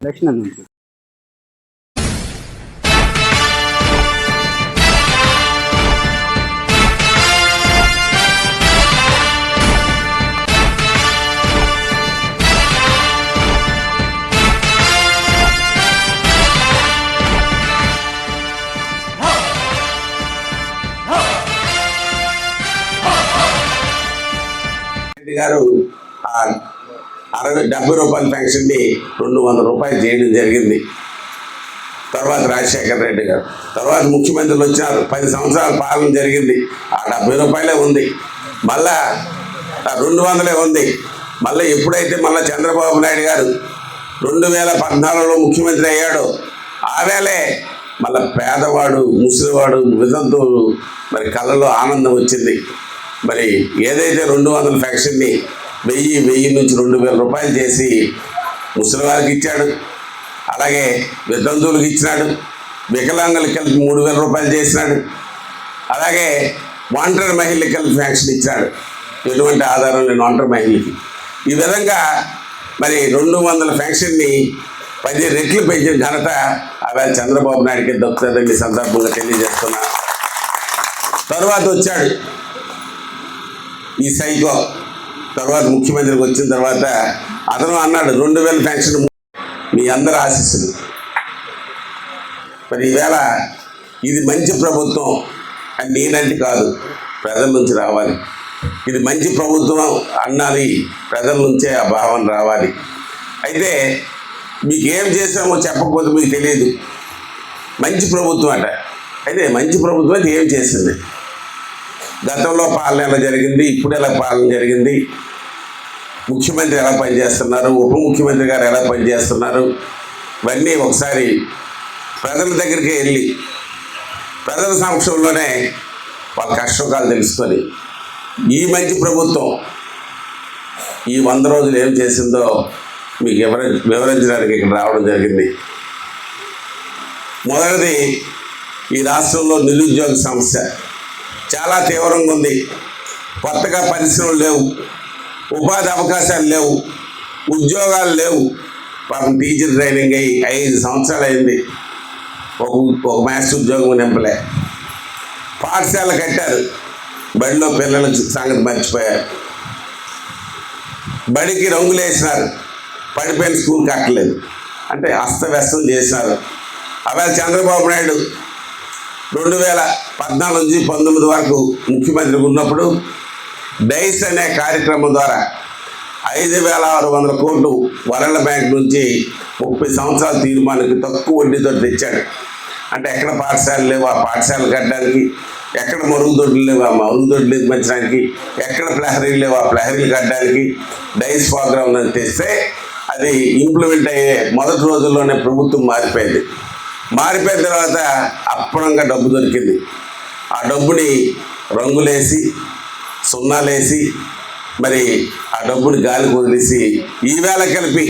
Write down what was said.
దక్షిణ నుంచి గారు 70 రూపాయల పెన్షన్ని 200 రూపాయలు చేయడం జరిగింది. తర్వాత రాజశేఖర రెడ్డి గారు, తర్వాత ముఖ్యమంత్రులు వచ్చారు. 10 సంవత్సరాల పాలన జరిగింది. ఆ 70 రూపాయలే ఉంది, మళ్ళా 200 ఉంది. మళ్ళీ ఎప్పుడైతే మళ్ళీ చంద్రబాబు నాయుడు గారు 2014లో ముఖ్యమంత్రి అయ్యాడో ఆ వేళే మళ్ళీ పేదవాడు, ముసలివాడు, వితంతువులు మరి కళ్ళలో ఆనందం వచ్చింది. మరి ఏదైతే 200 పెన్షన్ని 1000 నుంచి 2000 రూపాయలు చేసి ముసలివారికి ఇచ్చాడు, అలాగే వితంతువులకు ఇచ్చినాడు, వికలాంగులకు కలిపి 3000 రూపాయలు చేసినాడు, అలాగే ఒంటరి మహిళలకు కలిపి పెన్షన్ ఇచ్చాడు, ఎటువంటి ఆధారం లేని ఒంటరి మహిళకి. ఈ విధంగా మరి 200 పెన్షన్ని 10 రెట్లు పెంచిన ఘనత అవి చంద్రబాబు నాయుడికి దక్కుతుందని ఈ సందర్భంగా తెలియజేస్తున్నా. తర్వాత వచ్చాడు ఈ సైకో. తర్వాత ముఖ్యమంత్రికి వచ్చిన తర్వాత అతను అన్నాడు 2000 పెన్షన్ మీ అందరి ఆశీస్సులు. మరి ఈవేళ ఇది మంచి ప్రభుత్వం అని నేనంటే కాదు, ప్రజల నుంచి రావాలి. ఇది మంచి ప్రభుత్వం అన్నది ప్రజల నుంచే ఆ భావన రావాలి. అయితే మీకు ఏం చేసామో చెప్పకపోతే మీకు తెలియదు. మంచి ప్రభుత్వం అట. అయితే మంచి ప్రభుత్వం అయితే ఏం చేసింది? గతంలో పాలన ఎలా జరిగింది, ఇప్పుడు ఎలా పాలన జరిగింది, ముఖ్యమంత్రి ఎలా పనిచేస్తున్నారు, ఉప ముఖ్యమంత్రి గారు ఎలా పనిచేస్తున్నారు, ఇవన్నీ ఒకసారి ప్రజల దగ్గరికి వెళ్ళి ప్రజల సమక్షంలోనే వాళ్ళ కష్టకాలు తెలుసుకొని ఈ మంచి ప్రభుత్వం ఈ 100 రోజులు ఏం చేసిందో మీకు వివరించడానికి ఇక్కడ రావడం జరిగింది. మొదటిది, ఈ రాష్ట్రంలో నిరుద్యోగ సమస్య చాలా తీవ్రంగా ఉంది. కొత్తగా పరిశ్రమలు లేవు, ఉపాధి అవకాశాలు లేవు, ఉద్యోగాలు లేవు. పాపం టీచర్ ట్రైనింగ్ అయ్యి 5 సంవత్సరాలు అయింది, ఒక మ్యాథ్స్ ఉద్యోగం నింపలే. పాఠశాల కట్టారు, బడిలో పిల్లల సంగతి మర్చిపోయారు. బడికి రంగులు వేసినారు, పడిపోయిన స్కూల్ కట్టలేదు. అంటే అస్తవ్యస్తం చేసినారు. అవి చంద్రబాబు నాయుడు 2014 నుంచి 19 వరకు ముఖ్యమంత్రి ఉన్నప్పుడు డైస్ అనే కార్యక్రమం ద్వారా 5600 కోట్లు వరల్డ్ బ్యాంక్ నుంచి 30 సంవత్సరాల తీర్మానానికి తక్కువ వడ్డీతో తెచ్చాడు. అంటే ఎక్కడ పాఠశాలలు లేవు, ఆ పాఠశాలలు కట్టడానికి, ఎక్కడ మరుగుదొడ్లు లేవు, ఆ మరుగుదొడ్లు నిర్మించడానికి, ఎక్కడ ప్రహరీలు లేవు, ఆ ప్రహరీలు కట్టడానికి డైస్ ప్రోగ్రామ్ తెస్తే అది ఇంప్లిమెంట్ అయ్యే మొదటి రోజుల్లోనే ప్రభుత్వం మారిపోయింది. మారిపోయిన తర్వాత అప్పనంగా డబ్బు దొరికింది. ఆ డబ్బుని రంగులేసి సున్నాలేసి మరి ఆ డబ్బుని గాలికి వదిలేసి ఈవేళ కలిపి